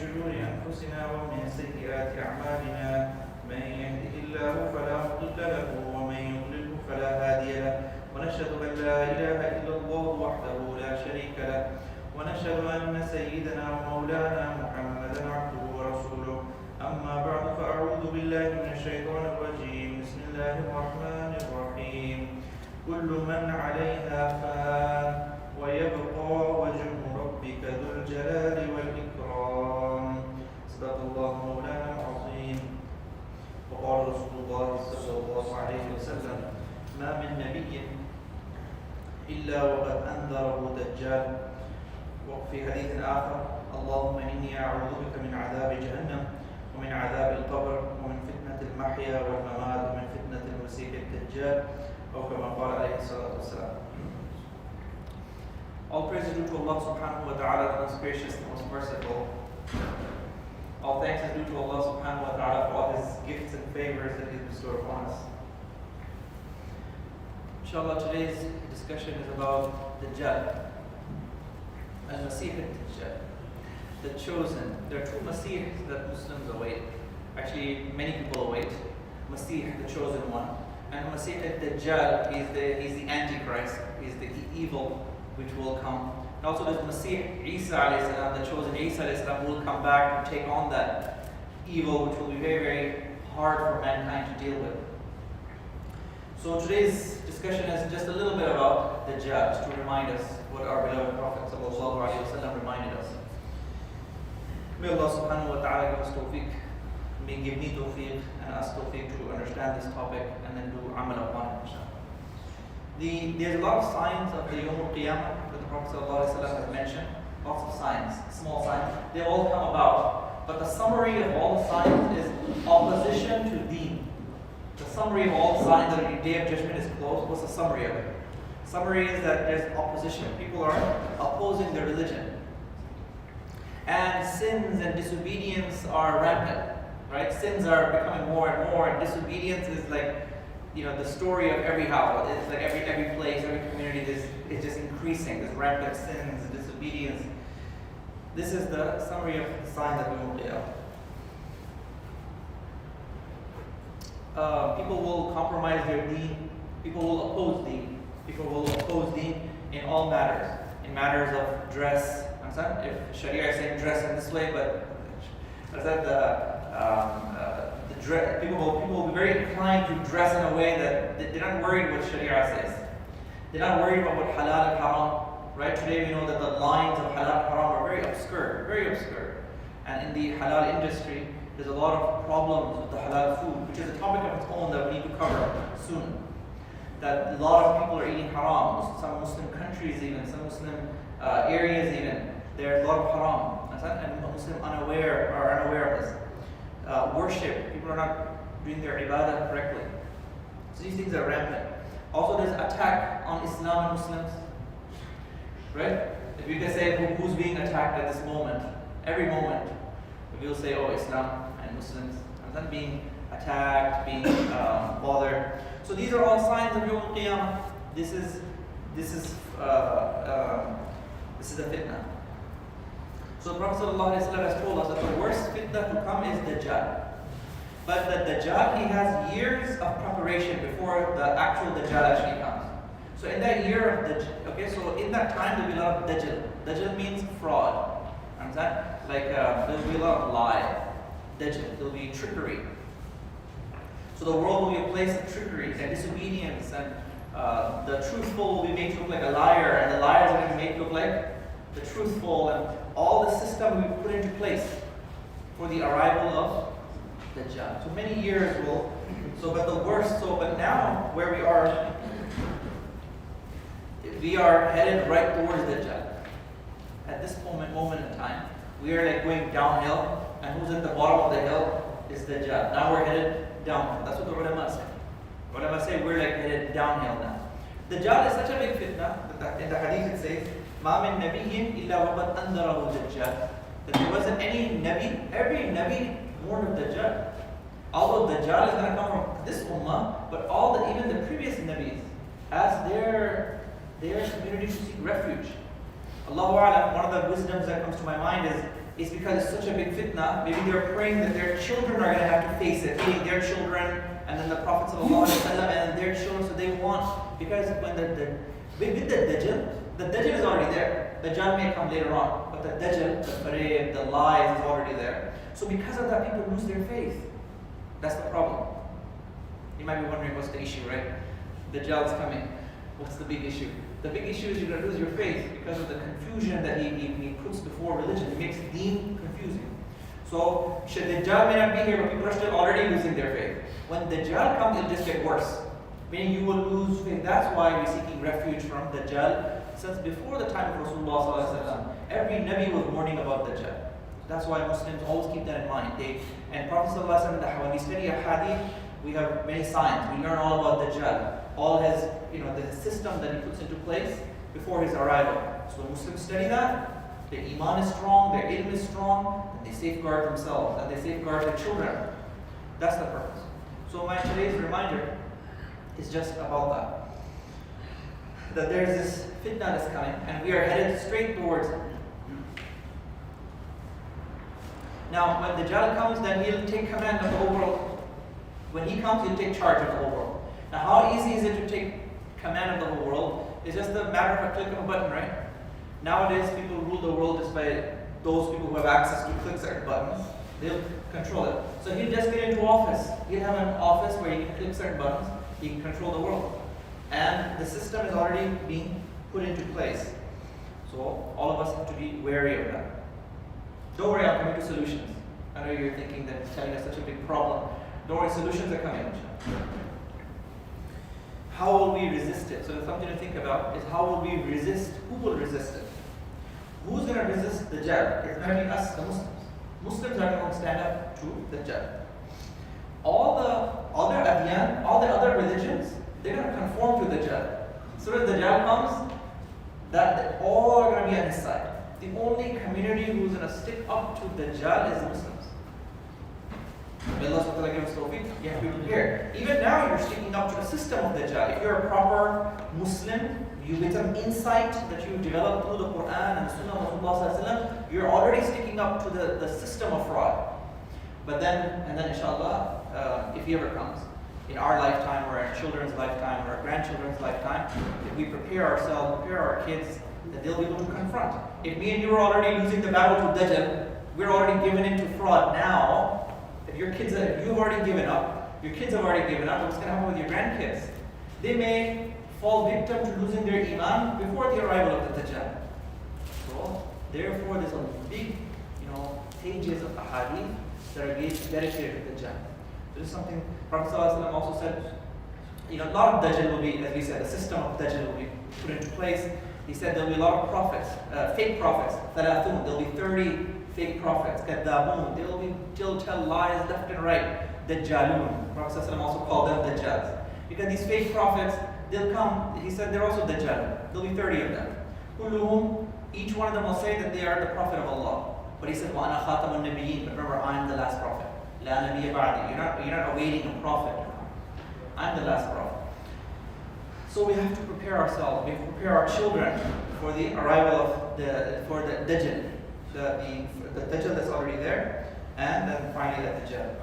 شرور أنفسنا ومن سيئات أعمالنا من يهده الله فلا مضل له ومن يضلله فلا هادي له ونشهد أن لا إله إلا الله وحده لا شريك له ونشهد أن سيدنا ومولانا محمدا عبده ورسوله أما بعد فأعوذ بالله من الشيطان الرجيم بسم الله الرحمن الرحيم كل من عليها فان ويبقى وجه ربك ذو الجلال والإكرام صدق الله مولانا العظيم وقال رسول الله صلى الله عليه وسلم ما من نبي إلا وقد أنذره دجال وفي حديث آخر اللهم إني أعوذ بك من عذاب جهنم ومن عذاب القبر ومن فتنة المحيا والممات ومن فتنة المسيح الدجال أو كما قال عليه الصلاة والسلام. All praise is due to Allah subhanahu wa ta'ala, the most gracious, the most merciful. All thanks is due to Allah subhanahu wa ta'ala for all His gifts and favors that He has bestowed upon us. Inshallah, today's discussion is about Dajjal. Al-Masih al-Dajjal. The chosen. There are two Masihs that Muslims await. Actually, many people await. Masih, the chosen one. And Masih al-Dajjal, he's the Antichrist. He's the evil which will come. And also there's Masih Isa alayhi salam, the chosen Isa alayhi salam, who will come back and take on that evil, which will be very, very hard for mankind to deal with. So today's discussion is just a little bit about Dajjal, just to remind us what our beloved Prophet sallallahu alaihi wasallam reminded us. May Allah subhanahu wa ta'ala give us tawfiq, may give me tawfiq and us tawfiq to understand this topic and then do amal upon it, inshallah. There's a lot of signs of the Yawm al-Qiyamah that the Prophet ﷺ has mentioned. Lots of signs, small signs. They all come about. But the summary of all the signs is opposition to deen. The summary of all the signs that the Day of Judgment is close. What's the summary of it? Summary is that there's opposition. People are opposing the religion. And sins and disobedience are rampant. Right? Sins are becoming more and more, and disobedience is like, the story of every house. It's like every place, every community is just increasing. There's rampant sins, disobedience. This is the summary of the signs that we will get. People will compromise their deen. People will oppose deen. People will oppose deen in all matters. In matters of dress. Understand? If Sharia is saying dress in this way, but people will be very inclined to dress in a way that they're not worried what Sharia says. They're not worried about what halal and haram. Right? Today we know that the lines of halal and haram are very obscure, very obscure. And in the halal industry, there's a lot of problems with the halal food, which is a topic of its own that we need to cover soon. That a lot of people are eating haram. Some Muslim countries even, some Muslim areas even, there's a lot of haram. And Muslims are unaware of this. Worship, people are not doing their ibadah correctly. So these things are rampant. Also there's attack on Islam and Muslims. Right? If you can say who's being attacked at this moment, every moment, if you'll say, oh, Islam and Muslims, and being attacked, being bothered. So these are all signs of Yawm al-Qiyamah. This is a fitna. So the Prophet ﷺ has told us that the worst fitna to come is Dajjal. But the Dajjal, he has years of preparation before the actual Dajjal actually comes. So in that year of Dajjal, so in that time there will be a lot of Dajjal. Dajjal means fraud. Understand? Like there will be a lot of lie. Dajjal, there will be trickery. So the world will be a place of trickery and disobedience, and the truthful will be made to look like a liar, and the liars are going to be made to look like the truthful, and all the system we put into place for the arrival of Dajjal. So many years will, but now where we are headed right towards Dajjal. At this moment in time, we are like going downhill, and who's at the bottom of the hill is Dajjal. Now we're headed downhill. That's what the ulama say. Ulama say we're like headed downhill now. Dajjal is such a big fitna that in the hadith it says, مَا مِن نَبِيٍّ إِلَّا وَقَدْ أَنذَرَهُ دَجَّالٌ. That there wasn't any Nabi, every Nabi warned of Dajjal. Although Dajjal is going to come from this ummah, but even the previous Nabis, as their community to seek refuge. Allahu A'lam, one of the wisdoms that comes to my mind is is because it's such a big fitna. Maybe they're praying that their children are going to have to face it, meaning their children, and then the Prophet ﷺ, and their children. So they want, because when with the Dajjal is already there. The Dajjal may come later on, but the Dajjal, the Farid, the lies is already there. So because of that, people lose their faith. That's the problem. You might be wondering, what's the issue, right? Dajjal's coming. What's the big issue? The big issue is you're going to lose your faith because of the confusion that he puts before religion. He makes deen confusing. So, Dajjal may not be here, but people are still already losing their faith. When Dajjal comes, it'll just get worse. Meaning you will lose faith. That's why we're seeking refuge from Dajjal. Since before the time of Rasulullah, every Nabi was warning about Dajjal. That's why Muslims always keep that in mind. And Prophet ﷺ, when we study a hadith, we have many signs. We learn all about Dajjal. All his, the system that he puts into place before his arrival. So when Muslims study that, their iman is strong, their ilm is strong, and they safeguard themselves, and they safeguard their children. That's the purpose. So my today's reminder is just about that. That there's this fitna that's coming, and we are headed straight towards it. Now, when Dajjal comes, then he'll take command of the whole world. When he comes, he'll take charge of the whole world. Now, how easy is it to take command of the whole world? It's just a matter of a click of a button, right? Nowadays, people rule the world just by those people who have access to click certain buttons. They'll control it. So he'll just get into office. He'll have an office where he can click certain buttons. He can control the world. And the system is already being put into place. So all of us have to be wary of that. Don't worry, I'm coming to solutions. I know you're thinking that it's telling us such a big problem. Don't worry, solutions are coming. How will we resist it? So there's something to think about is how will we resist? Who will resist it? Who's going to resist the Dajjal? It's going to be us, the Muslims. Muslims are going to stand up to the Dajjal. All the other adyan, all the other religions, they're going to conform to the Dajjal. So when the Dajjal comes, that all are going to be on his side. The only community who's going to stick up to the Dajjal is the Muslims. May Allah subhanahu wa ta'ala give us tawfiq. You have to be prepared. Even now you're sticking up to the system of Dajjal. If you're a proper Muslim, you get some insight that you develop through the Quran and the Sunnah of Rasulullah, you're already sticking up to the system of fraud. But then inshallah, if he ever comes, in our lifetime or our children's lifetime or our grandchildren's lifetime, if we prepare ourselves, prepare our kids, that they'll be able to confront. If me and you are already losing the battle to Dajjal, we're already given into fraud now. If your kids, you've already given up, your kids have already given up, what's going to happen with your grandkids? They may fall victim to losing their iman before the arrival of the Dajjal. So, therefore, there's a big, pages of ahadith that are dedicated to Dajjal. This is something Prophet ﷺ also said, a lot of Dajjal will be, as we said, the system of Dajjal will be put into place. He said there will be a lot of prophets, fake prophets, thalathun, there will be 30 fake prophets, kadhabun, they'll tell lies left and right, Dajjalun. Prophet ﷺ also called them Dajjals. Because these fake prophets, they'll come, he said they're also Dajjal. There'll be 30 of them. Kulluhum, each one of them will say that they are the Prophet of Allah. But he said, وَأَنَا خَاتَمُ النَّبِيِّينَ, but remember, I'm the last prophet. لَا نَبِيَّ بَعْدِي. You're not awaiting a prophet. I'm the last prophet. So we have to prepare ourselves. We have to prepare our children for the arrival of the Dajjal. The Dajjal that's already there, and then finally the Dajjal.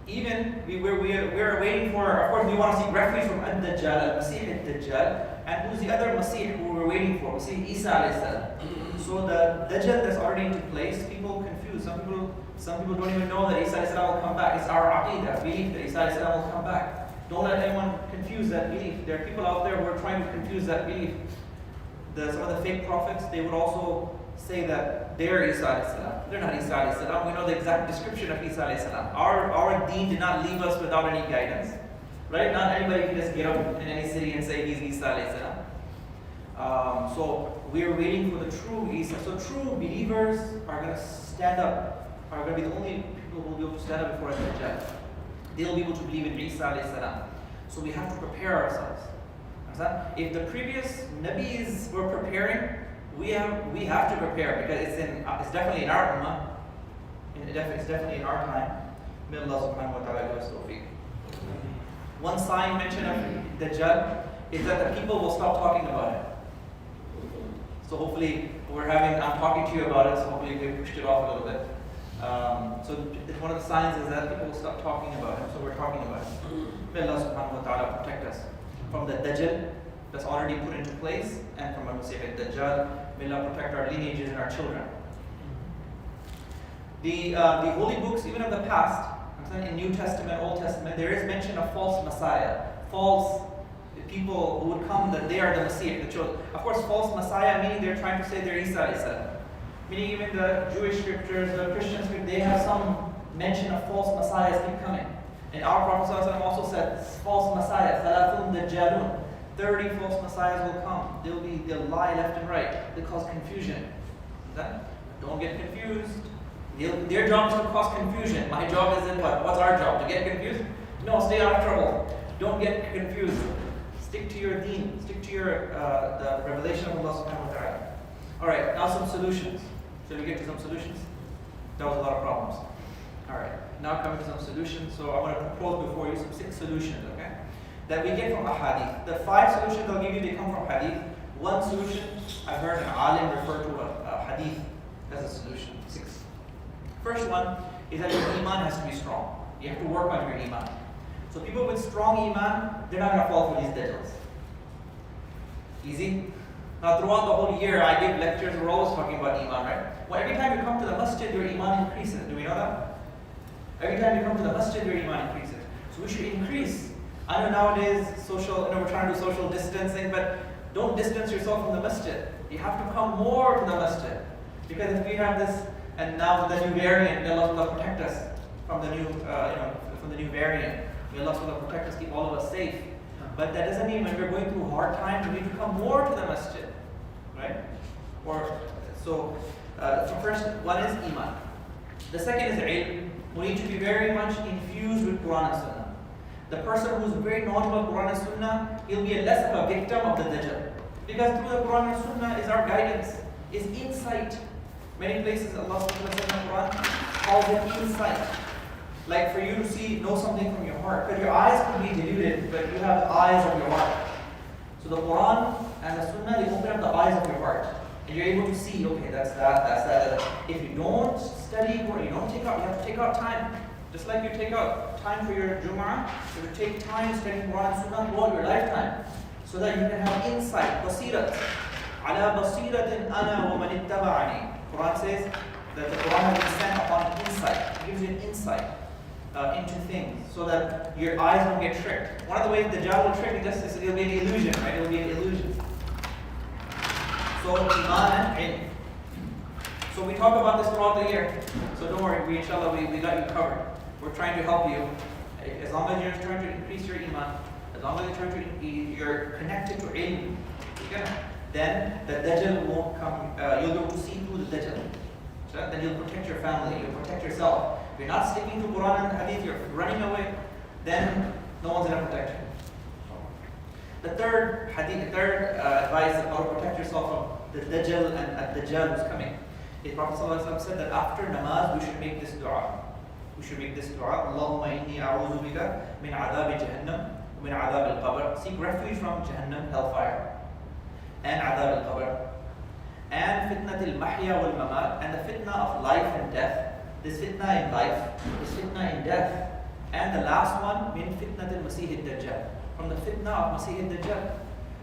Even we're waiting for, of course, we want to seek refuge from Ad-Dajjal, Al-Masih Ad-Dajjal, and who's the other Masih who we're waiting for? Masih Isa alayhi salam. So the Dajjal that's already into place, people confuse. Some people don't even know that Isa alayhi salam will come back. It's our aqidah, belief that Isa alayhi salam will come back. Don't let anyone confuse that belief. There are people out there who are trying to confuse that belief. Some of the fake prophets, they would also say that they're Isa alayhi salam. They're not Isa alayhi salam. We know the exact description of Isa alayhi salam. Our deen did not leave us without any guidance. Right? Not anybody can just get up in any city and say he's Isa alayhi salam. So we're waiting for the true Isa. So true believers are going to stand up, are going to be the only people who will be able to stand up before Dajjal. They'll be able to believe in Isa alayhi salam. So we have to prepare ourselves. If the previous Nabis were preparing, we have to prepare because it's definitely in our ummah. It's definitely in our time. May Allah subhanahu wa ta'ala give us tawfiq. One sign mentioned of Dajjal is that the people will stop talking about it. So hopefully I'm talking to you about it, so hopefully we pushed it off a little bit. So one of the signs is that people will stop talking about him, so we're talking about him. May Allah subhanahu wa ta'ala protect us from the Dajjal that's already put into place, and from Al-Masih al-Dajjal. May Allah protect our lineages and our children. The holy books, even of the past, in New Testament, Old Testament, there is mention of false Messiah, false people who would come that they are the Messiah, the children. Of course, false Messiah meaning they're trying to say they're Isa. Meaning even the Jewish scriptures, the Christian scriptures, they have some mention of false messiahs keep coming. And our Prophet ﷺ also said, false messiah, ثَلَاثٌ دَجَّالٌ, 30 false messiahs will come. They'll lie left and right. They cause confusion. Don't get confused. Their job is to cause confusion. My job is in what? What's our job? To get confused? No, stay out of trouble. Don't get confused. Stick to your deen. Stick to your the revelation of Allah subhanahu wa ta'ala. Alright, now some solutions. Should we get to some solutions? That was a lot of problems. Alright, now coming to some solutions. So I want to propose before you some 6 solutions, okay? That we get from a hadith. The 5 solutions I'll give you, they come from hadith. 1 solution, I've heard an alim refer to a hadith as a solution. 6. First one is that your iman has to be strong. You have to work on your iman. So people with strong iman, they're not going to fall for these dajjals. Easy? Now throughout the whole year, I give lectures, we're always talking about iman, right? Well, every time you come to the masjid, your iman increases. Do we know that? Every time you come to the masjid, your iman increases. So we should increase. I know nowadays, we're trying to do social distancing, but don't distance yourself from the masjid. You have to come more to the masjid. Because if we have this, and now the new variant, may Allah protect us from the new, from the new variant. May Allah protect us, keep all of us safe. But that doesn't mean when we're going through hard times, we need to come more to the masjid, right? So first one is iman. The second is ilm. We need to be very much infused with Quran and Sunnah. The person who's very knowledgeable of Quran and Sunnah, he'll be less of a victim of the Dajjal. Because through the Quran and Sunnah is our guidance, is insight. Many places Allah subhanahu wa ta'ala in the Quran calls it insight. Like for you to know something from your heart. But your eyes could be deluded, but you have eyes of your heart. So the Quran and the Sunnah, they open up the eyes of your heart. And you're able to see, okay, that's that. If you don't study Quran, you have to take out time. Just like you take out time for your Jum'ah, you have to take time studying Quran and Sunnah throughout your lifetime. So that you can have insight, basirat. Ala basiratin ana wa man ittaba'ani. Quran says that the Quran has been sent upon insight. It gives you an insight into things so that your eyes don't get tricked. One of the ways the Dajjal will trick you is it'll be an illusion, right? It'll be an illusion. So iman and ilm. So we talk about this throughout the year. So don't worry, inshallah we got you covered. We're trying to help you. As long as you're trying to increase your iman, as long as you're connected to ilm, then the Dajjal won't come. You'll be able to see through the Dajjal. So then you'll protect your family, you'll protect yourself. If you're not sticking to Quran and Hadith, you're running away, then no one's going to protect you. The third advice of how to protect yourself from the Dajjal and Dajjal who's coming. The Prophet ﷺ said that after namaz we should make this dua. We should make this dua. Allahumma inni a'udhu bika min adhab jahannam wa min adhab al-qabr. Seek refuge from Jahannam, hellfire, and adhab al-qabr. And fitnat al-mahya wal-mamat, and the fitna of life and death. This fitna in life, this fitna in death. And the last one, min fitnat al-masih al-dajjal, from the fitna of Masih al-Dajjal.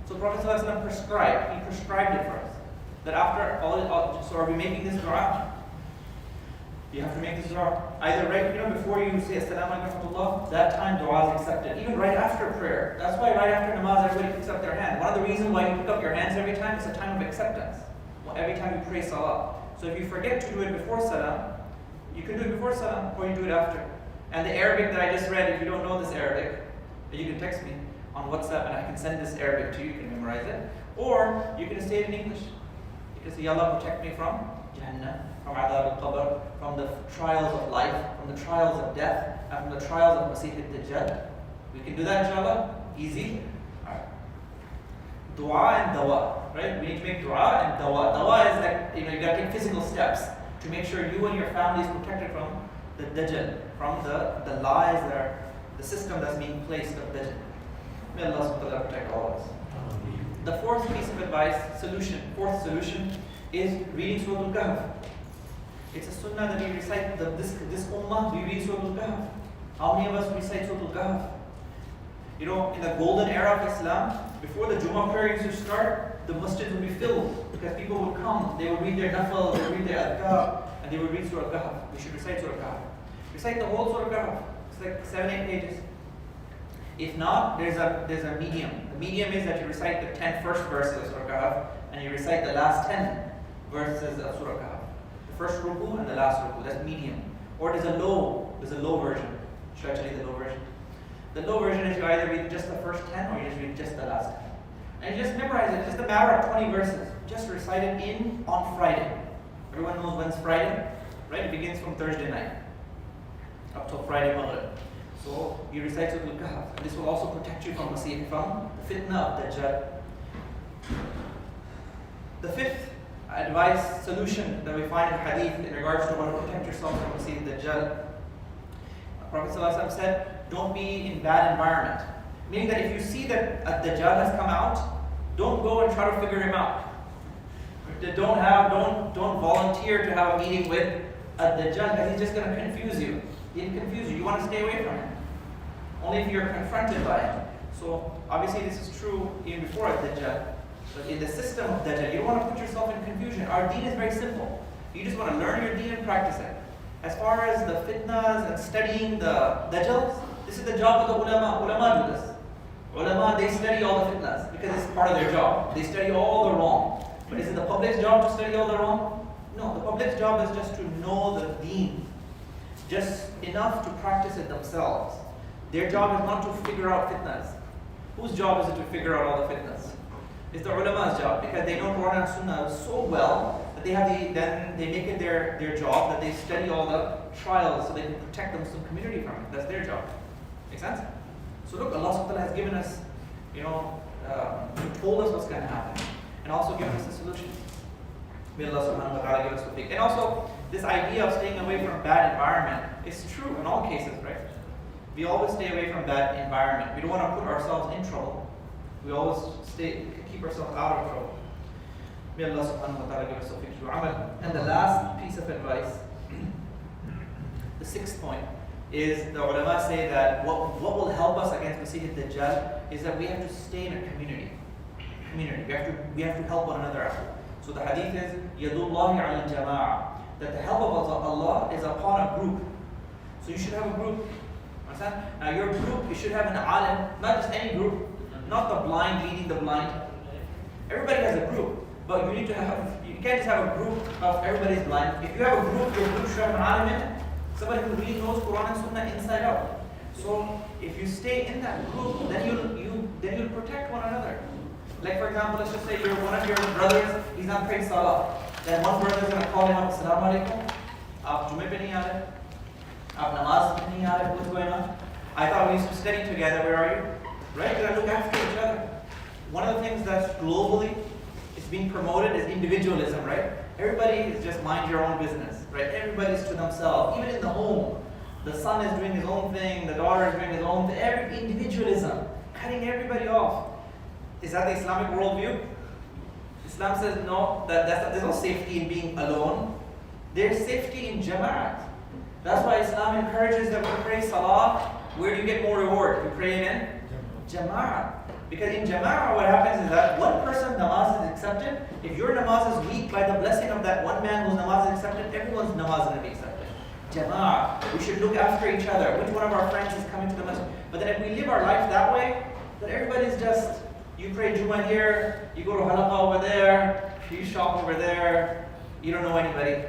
So Prophet ﷺ prescribed, he prescribed it for us. That after so are we making this dua? You have to make this dua. Either right, before you say Assalamu alaikum, that time dua is accepted. Even right after prayer. That's why right after namaz everybody picks up their hand. One of the reasons why you pick up your hands every time is a time of acceptance. Every time you pray salah. So if you forget to do it before salam, you can do it before salam or you do it after. And the Arabic that I just read, if you don't know this Arabic, you can text me on WhatsApp and I can send this Arabic to you, you can memorize it. Or you can say it in English. You can say, Ya Allah, protect me from Jahannam, from Adhab al-Qabr, from the trials of life, from the trials of death, and from the trials of Masih al-Dajjal. We can do that, inshallah. Easy. Alright. Dua and dawa, right? We need to make dua and dawa. Dawa is like, you gotta take physical steps to make sure you and your family is protected from the Dajjal, from the lies that are, the system that's being placed of Dajjal. May Allah subhanahu wa ta'ala protect all of us. The fourth piece of advice, fourth solution is reading Surah Al-Kahf. It's a sunnah that we recite, this ummah, we read Surah Al-Kahf. How many of us recite Surah Al-Kahf? You know, in the golden era of Islam, before the Jummah prayer used to start, the masjid would be filled because people would come, they would read their nafal, they would read their adhkar, and they would read Surah Al-Kahf. We should recite Surah Al-Kahf. Recite the whole Surah Al-Kahf. It's like 7-8 pages. If not, there's a medium. The medium is that you recite the 10 first verses of Surah Al-Kahf and you recite the last 10 verses of Surah Al-Kahf. The first ruku and the last ruku, that's medium. Or there's a low version. Should I tell you the low version? The low version is you either read just the first 10 or you just read just the last 10. And you just memorize it. It's just a matter of 20 verses. Just recite it on Friday. Everyone knows when's Friday, right? It begins from Thursday night up till Friday Maghrib. So you recite Surah Al-Kahf. This will also protect you from the fitna of Dajjal. The fifth advice, solution that we find in hadith in regards to how to protect yourself from Masih Dajjal. Prophet ﷺ said, don't be in bad environment. Meaning that if you see that a Dajjal has come out, don't go and try to figure him out. Don't volunteer to have a meeting with a Dajjal because he's just going to confuse you. He'll confuse you. You want to stay away from him. Only if you're confronted by him. So obviously this is true even before a Dajjal. But in the system of Dajjal, you don't want to put yourself in confusion. Our deen is very simple. You just want to learn your deen and practice it. As far as the fitnas and studying the Dajjals, this is the job of the ulama. Ulama do this. Ulama, they study all the fitnas because it's part of their job. They study all the wrong. But is it the public's job to study all the wrong? No, the public's job is just to know the deen. Just enough to practice it themselves. Their job is not to figure out fitnas. Whose job is it to figure out all the fitnas? It's the ulama's job because they know Quran and Sunnah so well that they make it their job that they study all the trials so they can protect the Muslim community from it. That's their job. Make sense? So look, Allah subhanahu wa ta'ala has given us, He told us what's going to happen and also given us a solution. May Allah subhanahu wa ta'ala give us tawfiq. And also, this idea of staying away from bad environment is true in all cases, right? We always stay away from bad environment. We don't want to put ourselves in trouble. We always keep ourselves out of trouble. May Allah subhanahu wa ta'ala give us tawfiq to amal. And the last piece of advice, the sixth point, is the ulama say that what will help us against Masih Dajjal is that we have to stay in a community. We have to help one another out. So the hadith is Yadullahi al Jama'ah, that the help of Allah is upon a group. So you should have a group. Understand? Now your group, you should have an alim, not just any group, not the blind leading the blind. Everybody has a group, but you can't just have a group of everybody's blind. If you have a group, your group should have an alim in it. Somebody who really knows Quran and Sunnah inside out. So if you stay in that group, then you'll protect one another. Like for example, let's just say one of your brothers, he's not praying salah. Then one brother is going to call him up, Assalamu alaikum. Aap Jumme pe nahi aa rahe? Aap namaz pe nahi aa rahe? What's going on? I thought we used to study together. Where are you? Right? You got to look after each other. One of the things that's globally is being promoted is individualism, right? Everybody is just mind your own business, right? Everybody's to themselves. Even in the home, the son is doing his own thing, the daughter is doing his own thing. Every individualism, cutting everybody off. Is that the Islamic worldview? Islam says no, there's no safety in being alone. There's safety in jama'at. That's why Islam encourages that we pray salah. Where do you get more reward? You pray in jama'at. Because in jama'at, what happens is that one person's namaz is accepted. If your namaz is weak, by the blessing of that one man whose namaz is accepted, everyone's namaz is going to be accepted. Jama'at. We should look after each other. Which one of our friends is coming to the masjid? But then if we live our life that way, then everybody's just, you pray Jummah here, you go to halaqah over there, you shop over there, you don't know anybody.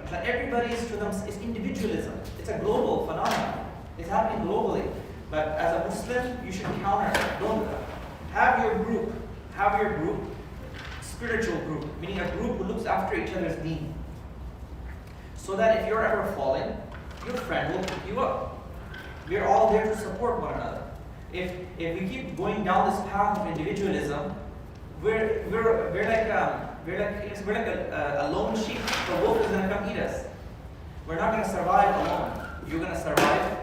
But everybody is to them, it's individualism. It's a global phenomenon. It's happening globally. But as a Muslim, you should counter it. Don't have your group, spiritual group, meaning a group who looks after each other's deen. So that if you're ever falling, your friend will pick you up. We're all there to support one another. If we keep going down this path of individualism, we're like a lone sheep. The wolf is going to come eat us. We're not going to survive alone. You're going to survive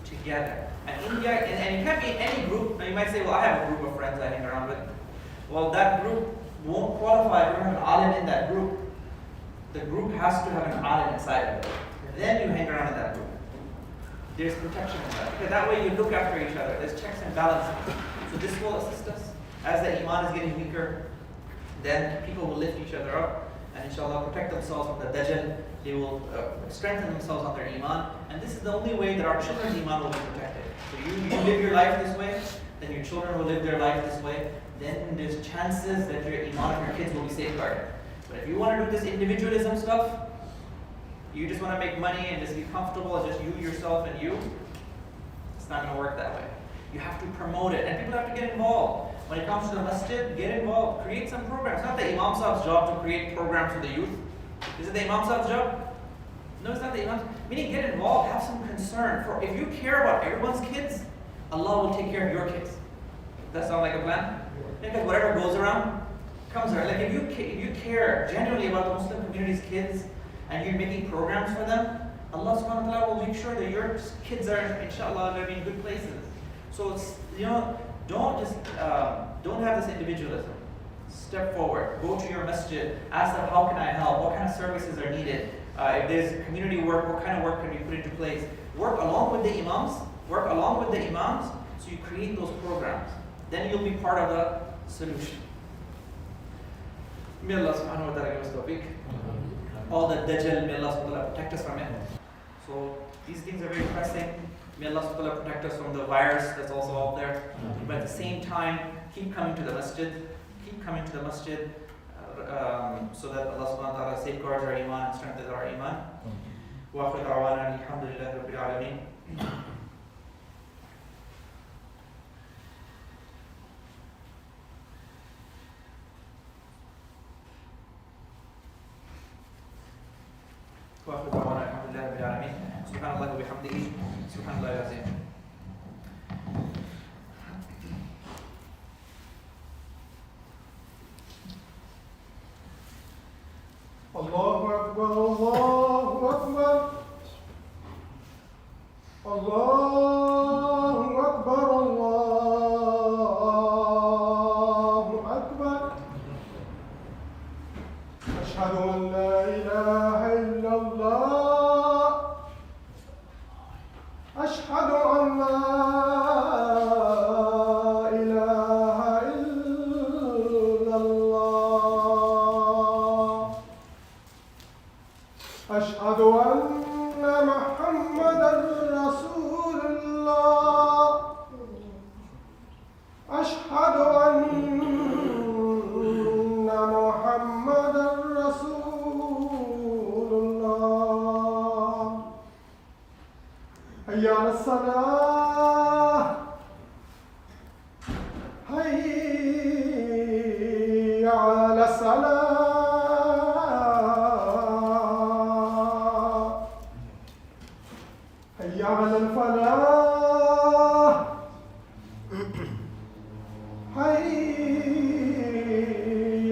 together. And India, and it can't be in any group. Now you might say, well, I have a group of friends I hang around with. Well, that group won't qualify if you have an alim in that group. The group has to have an alim inside of it. Then you hang around in that group. There's protection in that. Because that way you look after each other. There's checks and balances. So this will assist us. As the iman is getting weaker, then people will lift each other up and inshallah protect themselves from the Dajjal. They will strengthen themselves on their iman. And this is the only way that our children's iman will be protected. So you live your life this way, then your children will live their life this way. Then there's chances that your iman of your kids will be safeguarded. But if you want to do this individualism stuff, you just want to make money and just be comfortable, just you, yourself, and you, it's not going to work that way. You have to promote it, and people have to get involved. When it comes to the masjid, get involved, create some programs. It's not the Imam Sahib's job to create programs for the youth. Is it the Imam Sahib's job? No, it's not the Imam. Meaning get involved, have some concern. For if you care about everyone's kids, Allah will take care of your kids. Does that sound like a plan? Because whatever goes around, comes around. Like if you care genuinely about the Muslim community's kids, and you're making programs for them, Allah subhanahu wa ta'ala will make sure that your kids are, inshallah, going to be in good places. So, don't have this individualism. Step forward, go to your masjid, ask them, how can I help? What kind of services are needed? If there's community work, what kind of work can we put into place? Work along with the imams, so you create those programs. Then you'll be part of the solution. May Allah subhanahu wa ta'ala give us tawfiq. All the Dajjal, may Allah subhanahu wa ta'ala protect us from it. So these things are very pressing. May Allah subhanahu wa ta'ala protect us from the virus that's also out there. But at the same time, keep coming to the masjid. So that Allah subhanahu wa ta'ala safeguards our iman and strengthens our iman. Wa akhir da'wana alhamdulillahi rabbil alameen. وآخر دعوانا الحمد لله رب العالمين سبحان الله وبحمده سبحان الله العظيم. الله أكبر الله أكبر الله أكبر الله أكبر أشهد أن لا إله إلا الله أشهد أن لا إله إلا الله أشهد أن محمدا رسول الله أشهد أن محمدا رسول الله حي على الصلاة حي على الصلاة حي على الفلاح حي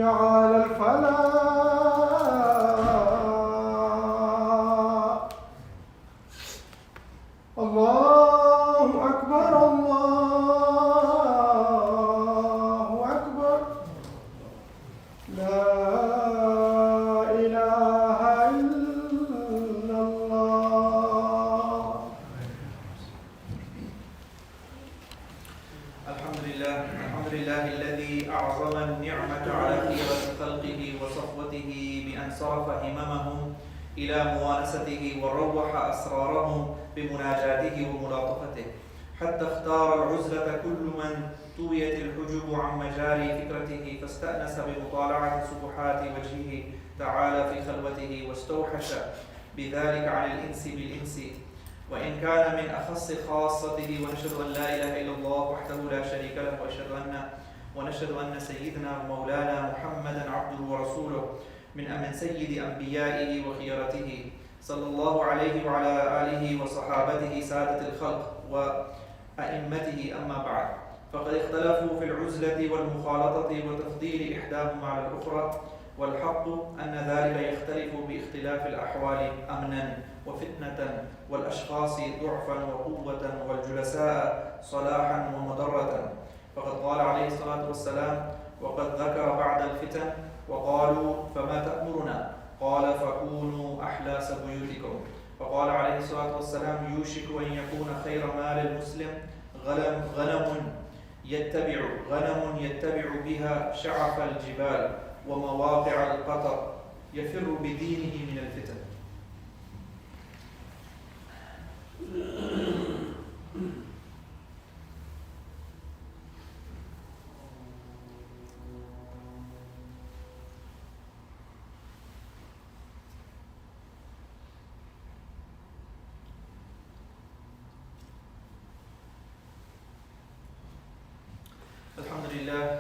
على الفلاح الله أكبر الله أكبر لا إله إلا الله. الحمد لله الذي أعظم النعمة على خيرة خلقه وصفوته بأن صرف هممهم إلى موانسته وروح أسرارهم بمناجاته وملاطفته حتى اختار العزلة كل من طويت الحجب عن مجاري فكرته فاستأنس بمطالعة سبحات وجهه تعالى في خلوته واستوحش بذلك عن الإنس بالإنس وإن كان من أخص خاصته ونشهد أن لا إله إلا الله وحده لا شريك له ونشهد أن سيدنا ومولانا محمدا عبده ورسوله من سيد أنبيائه وخيرته صلى الله عليه وعلى آله وصحابته سادة الخلق وأئمته أما بعد فقد اختلفوا في العزلة والمخالطة وتفضيل إحداهما على الأخرى والحق أن ذلك يختلف باختلاف الأحوال أمنا وفتنة والأشخاص ضعفا وقوة والجلساء صلاحا ومضرة فقد قال عليه الصلاة والسلام وقد ذكر بعد الفتن وقالوا فما تأمرنا؟ قال فكونوا أحلاس بيوتكم. وقال عليه الصلاة والسلام يوشك أن يكون خير مال المسلم غنم يتبع بها شعف الجبال ومواقع القطر يفر بدينه من الفتن.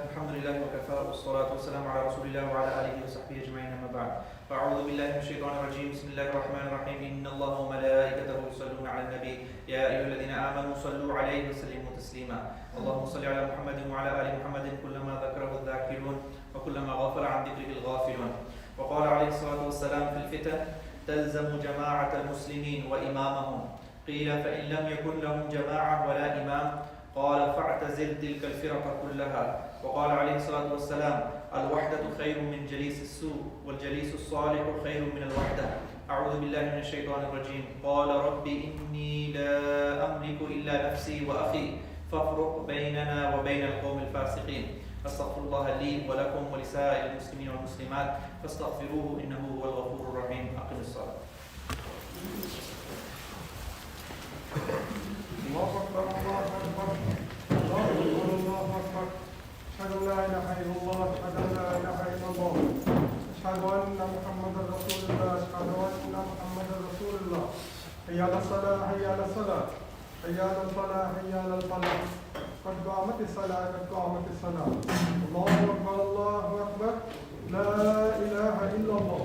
الحمد لله وكفى والصلاة والسلام على رسول الله وعلى آله وصحبه أجمعين أما بعد. فأعوذ بالله من الشيطان الرجيم. بسم الله الرحمن الرحيم. إن الله وملائكته يصلون على النبي يا أيها الذين آمنوا صلوا عليه وسلموا تسليما. اللهم صل على محمد وعلى آل محمد كلما ذكره الذاكرون وكلما غفل عن ذكره الغافلون. وقال عليه الصلاة والسلام في الفتن تلزم جماعة المسلمين وإمامهم. قيل فإن لم يكن لهم جماعة ولا إمام؟ قال فاعتزل تلك الفرق كلها. وقال عليه الصلاة والسلام الوحدة خير من جليس السوء والجليس الصالح خير من الوحدة. أعوذ بالله من الشيطان الرجيم. قال رب إني لا أملك إلا نفسي وأخي فافرق بيننا وبين القوم الفاسقين. أستغفر الله لي ولكم ولسائر المسلمين والمسلمات فاستغفروه إنه هو الغفور الرحيم. أقم الصلاة. الله أكبر الله أكبر الله أكبر الله أكبر أشهد أن لا إله إلا الله أشهد أن لا إله إلا الله أشهد أن محمدا رسول الله أشهد أن محمدا رسول الله. حي على الصلاة حي على الصلاة حي على الفلاح حي على الفلاح قد قامت الصلاة قد قامت الصلاة. الله أكبر الله أكبر لا إله إلا الله.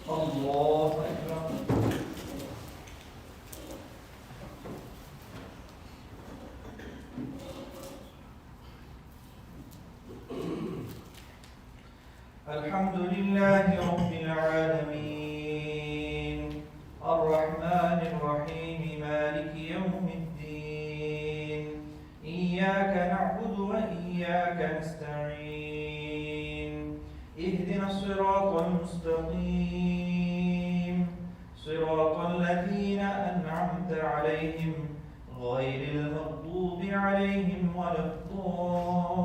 الله أكبر. الحمد لله رب العالمين الرحمن الرحيم مالك يوم الدين إياك نعبد وإياك نستعين اهدنا الصراط المستقيم صراط الذين أنعمت عليهم غير المغضوب عليهم ولا الضالين.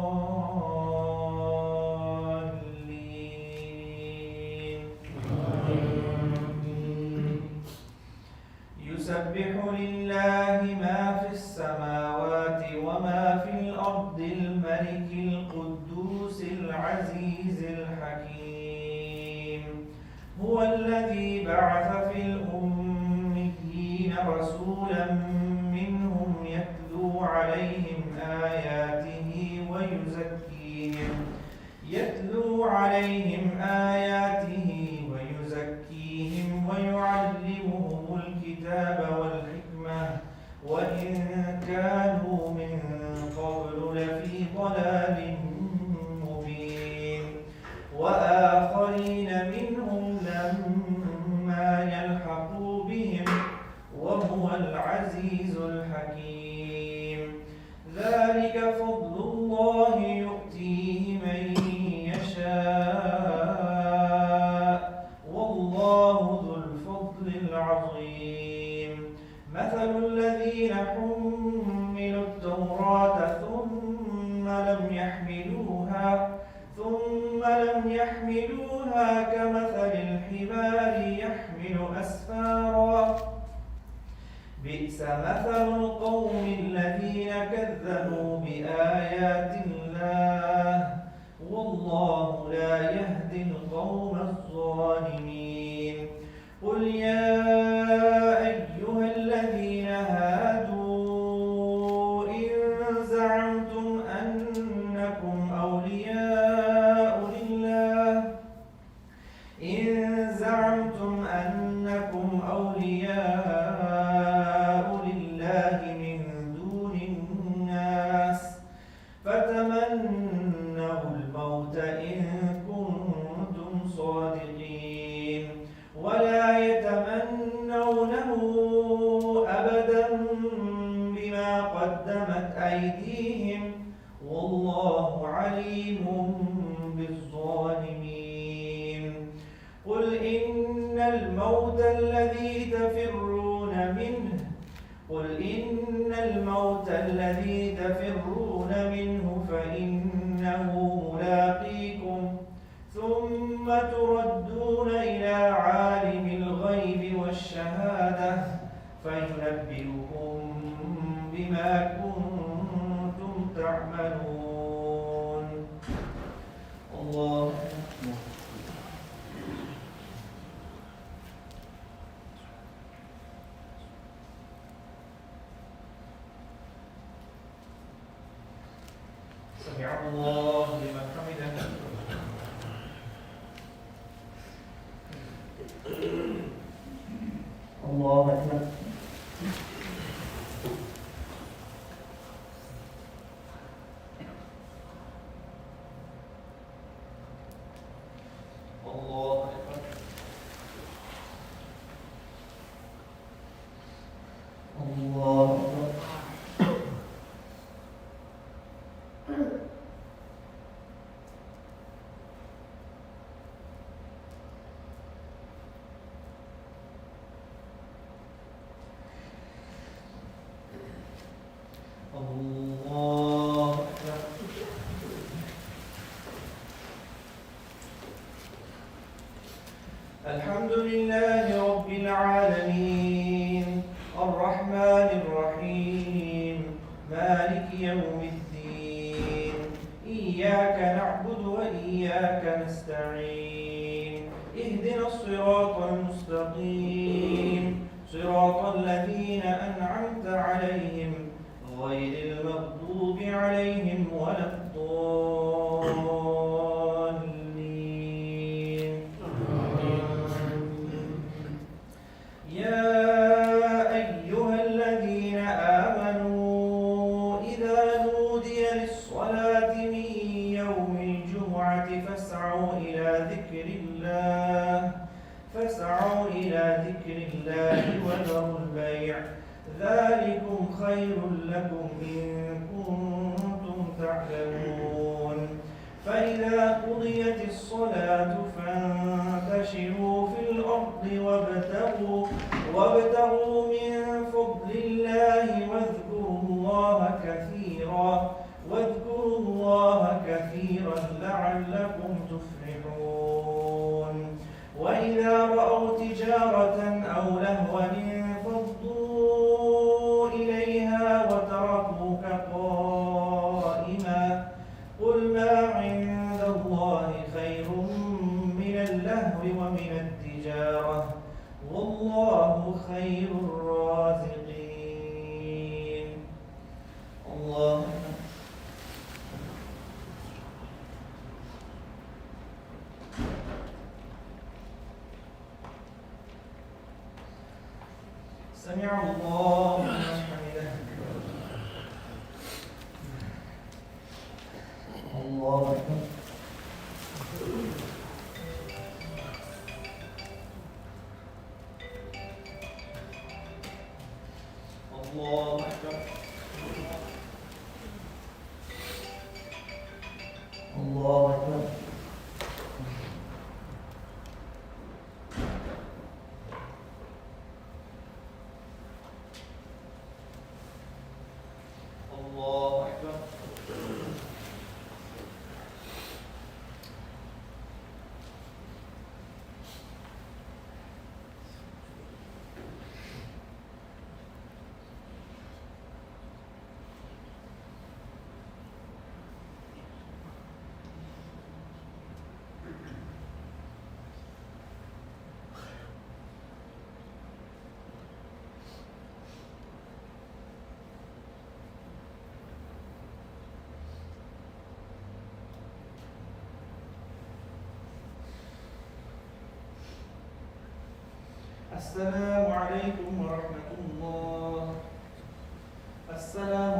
يسبح لله ما في السماوات وما في الأرض الملك القدوس العزيز الحكيم. هو الذي بعث في الأميين رسولا منهم يتلو عليهم آياته ويزكيهم ويعلمهم الكتاب والحكمة وإن كانوا من قبل لفي ضلال مبين. وآخرين منهم لما يلحقوا بهم وهو العزيز الحكيم. ذلك فضل الله يؤتيه من يشاء والله ذو الفضل العظيم. مثل الذين حملوا التوراة ثم لم يحملوها كمثل الحمار يحمل أسفارا بئس مثل القوم الذين كذبوا بآيات الله والله لا يهدي القوم الظالمين. قل يا أيها الذين هادوا إن زعمتم أنكم أولياء لله من دون الناس فتمنوا الموت إن كنتم صادقين. بهم والله عليم بالظالمين. قل إن الموت الذي تفرون منه فإنه ملاقيكم ثم تردون إلى عالم الغيب والشهادة فينبئكم بما كنتم تعملون. الله سمع الله لمن حمده. الله أكبر. الله أكبر. الله أكبر. الله أكبر. الحمد لله رب العالمين الرحمن الرحيم مالك يوم الدين إياك نعبد وإياك نستعين اهدنا الصراط المستقيم صراط الذين أنعمت عليهم غير المغضوب عليهم ولا الضالين. يا أيها الذين آمنوا إذا نودي للصلاة من يوم الجمعة فاسعوا إلى ذكر الله وذروا البيع ذلكم خير لكم إن كنتم تعلمون. فإذا قضيت الصلاة فانتشروا في الأرض وابتغوا من فضل الله واذكروا الله كثيرا لعلكم تفلحون. وإذا رأوا تجارة أو لهوا انفضوا إليها وتركوك قائما قل ما عند الله خير من اللهو ومن التجارة والله خير الرازقين. الله سمع الله لمن حمده. الله أكبر. الله أكبر. الله أكبر. الله أكبر. السلام عليكم ورحمة الله. السلام